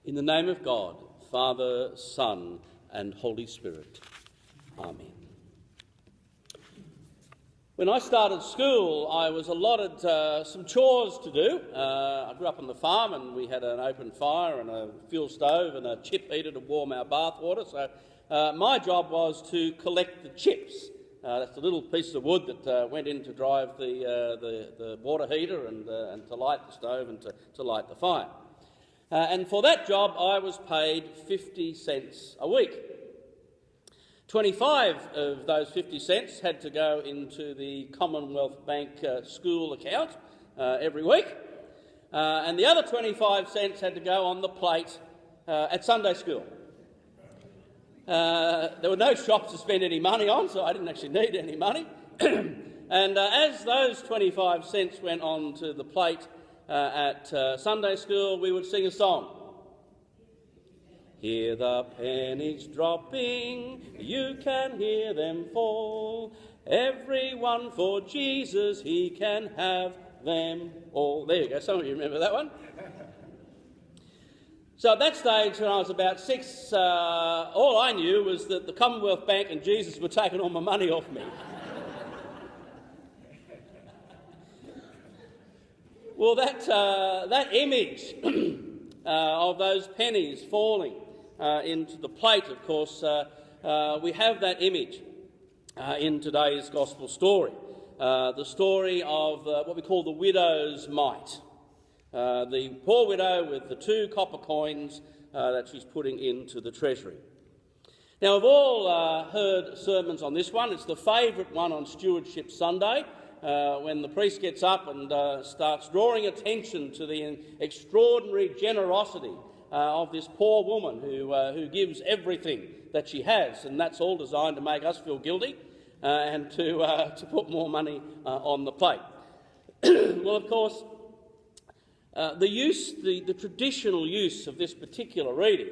In the name of God, Father, Son, and Holy Spirit. Amen. When I started school, I was allotted some chores to do. I grew up on the farm and we had an open fire and a fuel stove and a chip heater to warm our bath water. So my job was to collect the chips. That's the little piece of wood that went in to drive the water heater and to light the stove and to light the fire. And for that job, I was paid 50 cents a week. 25 of those 50 cents had to go into the Commonwealth Bank school account every week, and the other 25 cents had to go on the plate at Sunday school. There were no shops to spend any money on, so I didn't actually need any money. And as those 25 cents went on to the plate at Sunday school, we would sing a song. Hear the pennies dropping, you can hear them fall. Everyone for Jesus, he can have them all. There you go, some of you remember that one. So at that stage, when I was about 6, all I knew was that the Commonwealth Bank and Jesus were taking all my money off me. Well, that image of those pennies falling into the plate, of course, we have that image in today's Gospel story. The story of what we call the widow's mite. The poor widow with the 2 copper coins that she's putting into the treasury. Now, we've all heard sermons on this one. It's the favourite one on Stewardship Sunday, when the priest gets up and starts drawing attention to the extraordinary generosity of this poor woman who gives everything that she has, and that's all designed to make us feel guilty and to put more money on the plate. Well, of course, the traditional use of this particular reading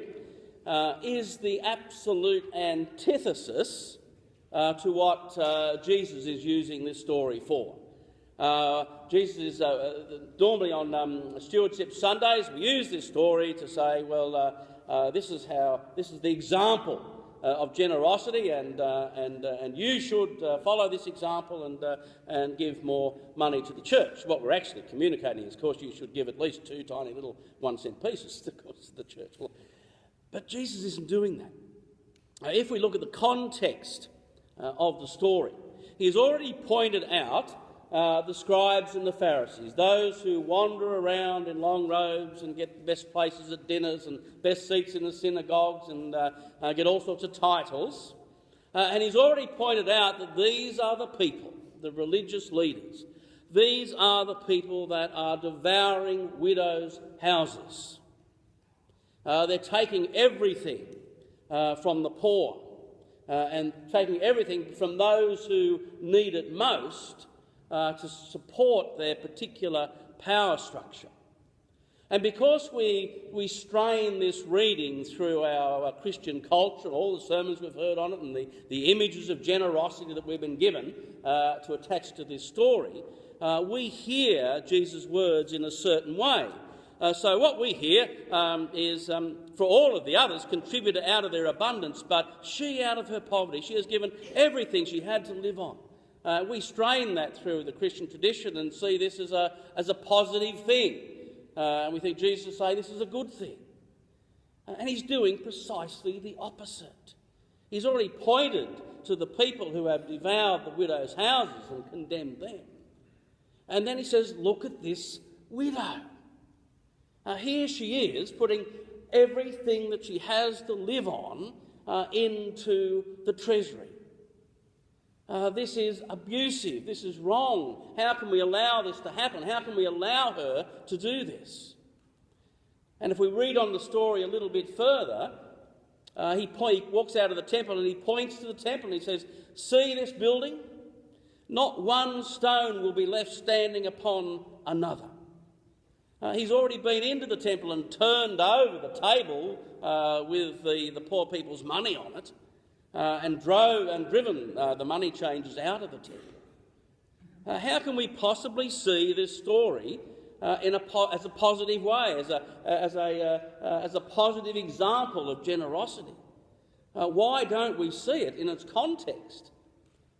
is the absolute antithesis to what Jesus is using this story for. Jesus is normally on Stewardship Sundays. We use this story to say, well, this is the example of generosity, and you should follow this example and give more money to the church. What we're actually communicating is, of course, you should give at least 2 tiny little 1-cent pieces, of course, to the church. But Jesus isn't doing that. If we look at the context of the story, he has already pointed out the scribes and the Pharisees, those who wander around in long robes and get the best places at dinners and best seats in the synagogues and get all sorts of titles. And he's already pointed out that these are the people, the religious leaders. These are the people that are devouring widows' houses. They're taking everything from the poor and taking everything from those who need it most to support their particular power structure. And because we strain this reading through our Christian culture, all the sermons we've heard on it and the images of generosity that we've been given to attach to this story, we hear Jesus' words in a certain way. So what we hear is, for all of the others contributed out of their abundance, but she out of her poverty. She has given everything she had to live on. We strain that through the Christian tradition and see this as a positive thing. And we think Jesus will say this is a good thing. And he's doing precisely the opposite. He's already pointed to the people who have devoured the widows' houses and condemned them. And then he says, look at this widow. Here she is, putting everything that she has to live on into the treasury. This is abusive. This is wrong. How can we allow this to happen? How can we allow her to do this? And if we read on the story a little bit further, he walks out of the temple and he points to the temple and he says, see this building? Not one stone will be left standing upon another. He's already been into the temple and turned over the table with the poor people's money on it, and driven the money changers out of the temple. How can we possibly see this story as a positive way, as a positive example of generosity. Why don't we see it in its context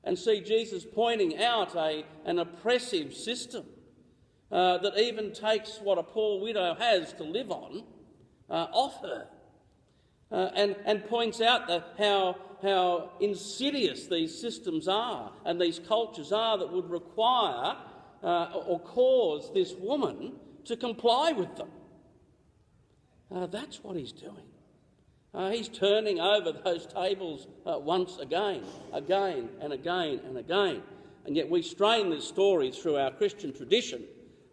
and see Jesus pointing out an oppressive system that even takes what a poor widow has to live on off her, and points out how insidious these systems are and these cultures are that would require or cause this woman to comply with them. That's what he's doing. He's turning over those tables once again and again. And yet we strain this story through our Christian tradition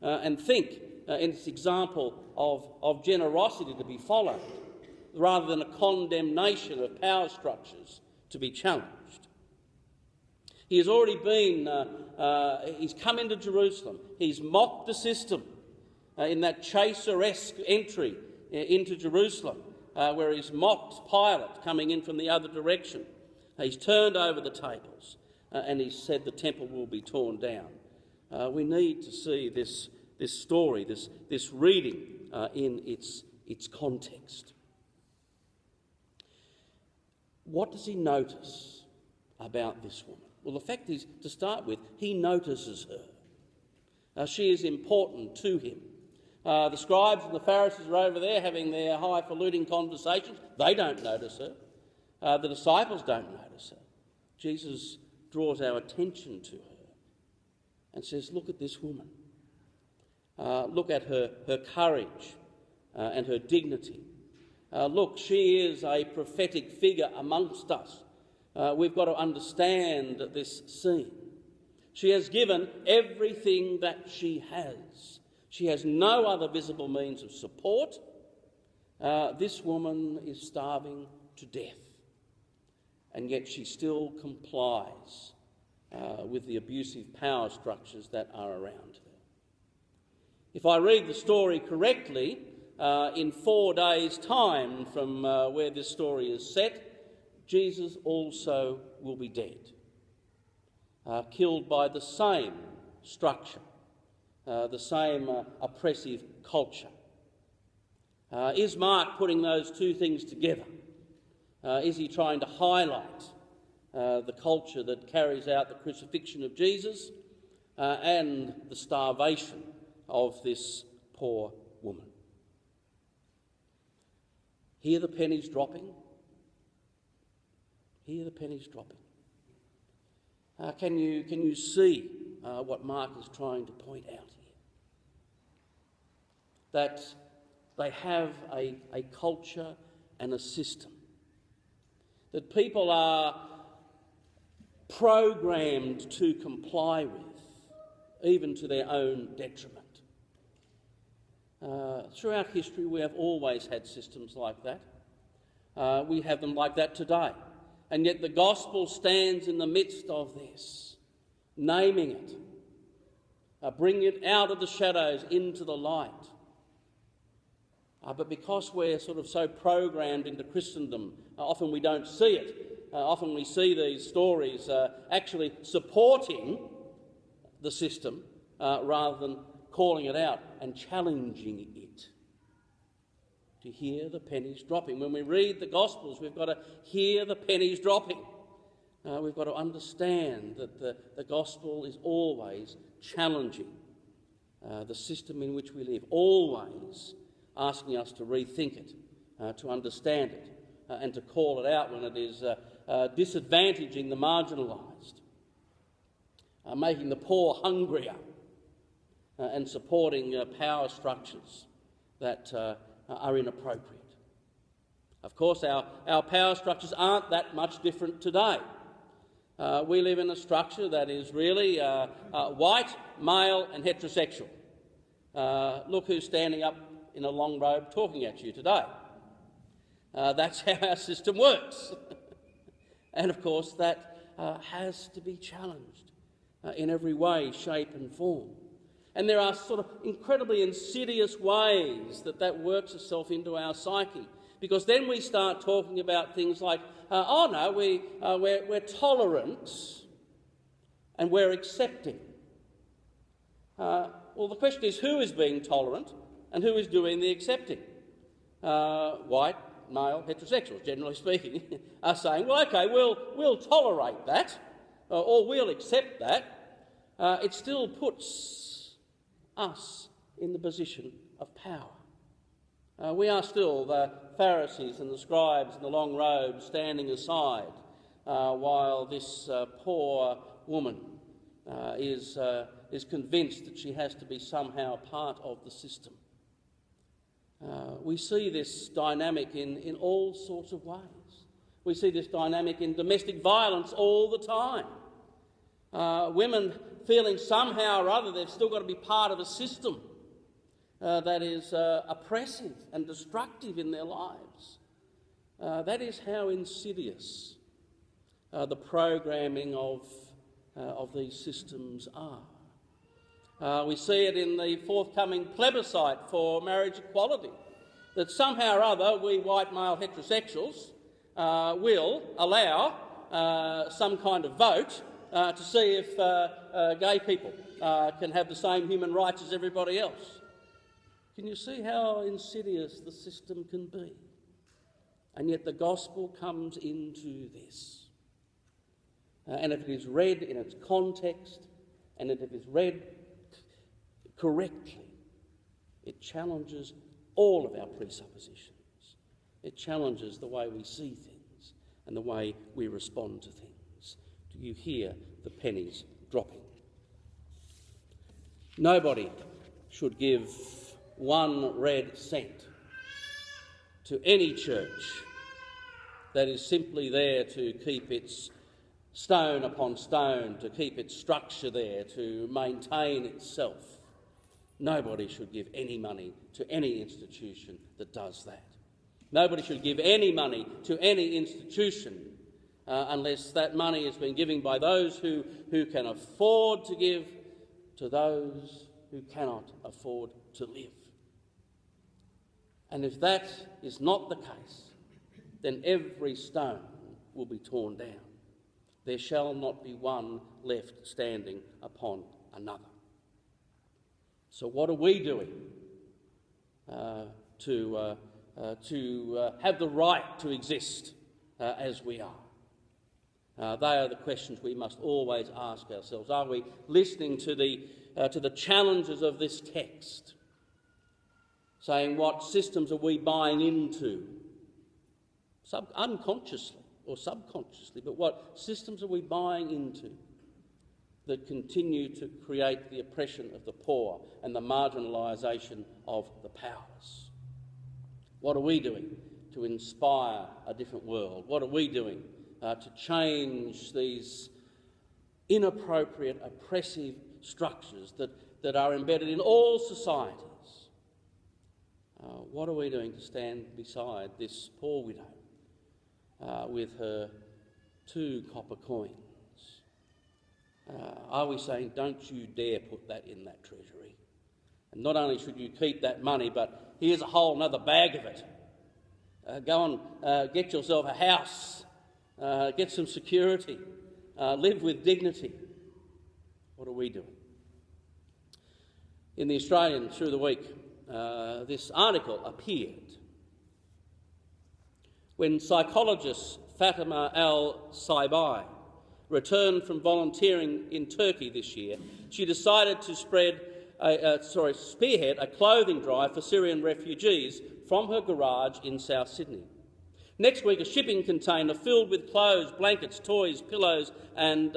and think in its example of generosity to be followed, rather than a condemnation of power structures to be challenged. He has already been, he's come into Jerusalem. He's mocked the system in that chaser-esque entry into Jerusalem, where he's mocked Pilate coming in from the other direction. He's turned over the tables and he's said the temple will be torn down. We need to see this story, this reading in its context. What does he notice about this woman? Well, the fact is, to start with, he notices her. She is important to him. The scribes and the Pharisees are over there having their highfalutin conversations. They don't notice her. The disciples don't notice her. Jesus draws our attention to her and says, look at this woman. Look at her courage and her dignity. Look, she is a prophetic figure amongst us. We've got to understand this scene. She has given everything that she has. She has no other visible means of support. This woman is starving to death, and yet she still complies with the abusive power structures that are around her. If I read the story correctly, in 4 days' time from where this story is set, Jesus also will be dead, killed by the same structure, the same oppressive culture. Is Mark putting those two things together? Is he trying to highlight the culture that carries out the crucifixion of Jesus and the starvation of this poor woman? Hear the pennies dropping. Hear the pennies dropping. Can you see what Mark is trying to point out here? That they have a culture and a system that people are programmed to comply with, even to their own detriment. Throughout history, we have always had systems like that. We have them like that today. And yet the gospel stands in the midst of this, naming it, bringing it out of the shadows into the light. But because we're sort of so programmed into Christendom, often we don't see it. Often we see these stories actually supporting the system rather than calling it out and challenging it. To hear the pennies dropping. When we read the Gospels, we've got to hear the pennies dropping. We've got to understand that the Gospel is always challenging the system in which we live, always asking us to rethink it, to understand it, and to call it out when it is disadvantaging the marginalised, making the poor hungrier, and supporting power structures that are inappropriate. Of course, our power structures aren't that much different today. We live in a structure that is really white, male and heterosexual. Look who's standing up in a long robe talking at you today. That's how our system works. And of course that has to be challenged in every way, shape and form. And there are sort of incredibly insidious ways that works itself into our psyche, because then we start talking about things like, we're tolerant and we're accepting. well, the question is who is being tolerant and who is doing the accepting? White, male, heterosexuals, generally speaking, are saying, well, OK, we'll tolerate that, or we'll accept that. It still puts us in the position of power. We are still the Pharisees and the scribes in the long robes standing aside while this poor woman is convinced that she has to be somehow part of the system. We see this dynamic in all sorts of ways. We see this dynamic in domestic violence all the time. Women feeling somehow or other they've still got to be part of a system that is oppressive and destructive in their lives. That is how insidious the programming of these systems are. We see it in the forthcoming plebiscite for marriage equality, that somehow or other we white male heterosexuals will allow some kind of vote to see if gay people can have the same human rights as everybody else. Can you see how insidious the system can be? And yet the gospel comes into this. And if it is read in its context, and if it is read correctly, it challenges all of our presuppositions. It challenges the way we see things and the way we respond to things. Do you hear the pennies dropping? Nobody should give 1 red cent to any church that is simply there to keep its stone upon stone, to keep its structure there, to maintain itself. Nobody should give any money to any institution that does that. Nobody should give any money to any institution unless that money is being given by those who can afford to give to those who cannot afford to live. And if that is not the case, then every stone will be torn down. There shall not be one left standing upon another. So what are we doing to have the right to exist as we are? They are the questions we must always ask ourselves. Are we listening to the challenges of this text, saying what systems are we buying into, unconsciously or subconsciously, but what systems are we buying into that continue to create the oppression of the poor and the marginalisation of the powerless? What are we doing to inspire a different world? What are we doing to change these inappropriate, oppressive structures that are embedded in all societies? What are we doing to stand beside this poor widow with her 2 copper coins? Are we saying, don't you dare put that in that treasury? And not only should you keep that money, but here's a whole another bag of it. Go and get yourself a house, get some security, live with dignity. What are we doing? In The Australian through the week, this article appeared when psychologist Fatima Al-Saibai returned from volunteering in Turkey this year. She decided to spearhead a clothing drive for Syrian refugees from her garage in South Sydney. Next week, a shipping container filled with clothes, blankets, toys, pillows and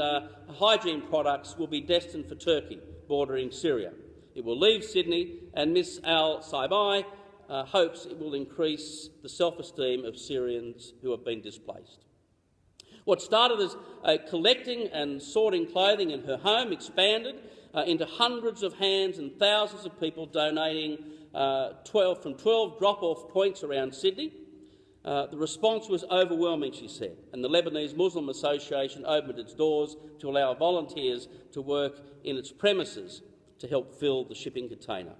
hygiene products will be destined for Turkey, bordering Syria. It will leave Sydney, and Ms Al-Saibai hopes it will increase the self-esteem of Syrians who have been displaced. What started as collecting and sorting clothing in her home expanded into hundreds of hands and thousands of people donating from 12 drop-off points around Sydney. The response was overwhelming, she said, and the Lebanese Muslim Association opened its doors to allow volunteers to work in its premises to help fill the shipping container.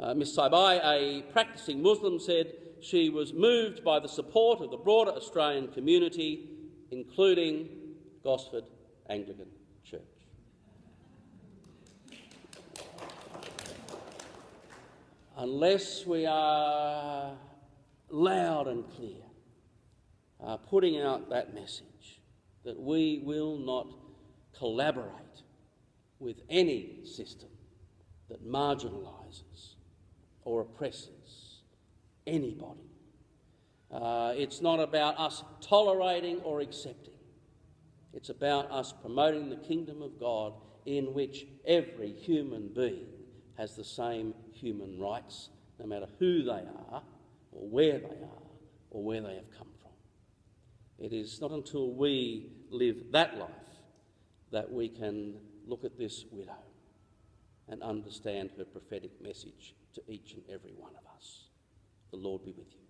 Ms Saibai, a practising Muslim, said she was moved by the support of the broader Australian community, including Gosford Anglican Church. unless we are loud and clear, putting out that message that we will not collaborate with any system that marginalises or oppresses anybody. It's not about us tolerating or accepting. It's about us promoting the kingdom of God, in which every human being has the same human rights, no matter who they are or where they are or where they have come from. It is not until we live that life that we can look at this widow and understand her prophetic message to each and every one of us. The Lord be with you.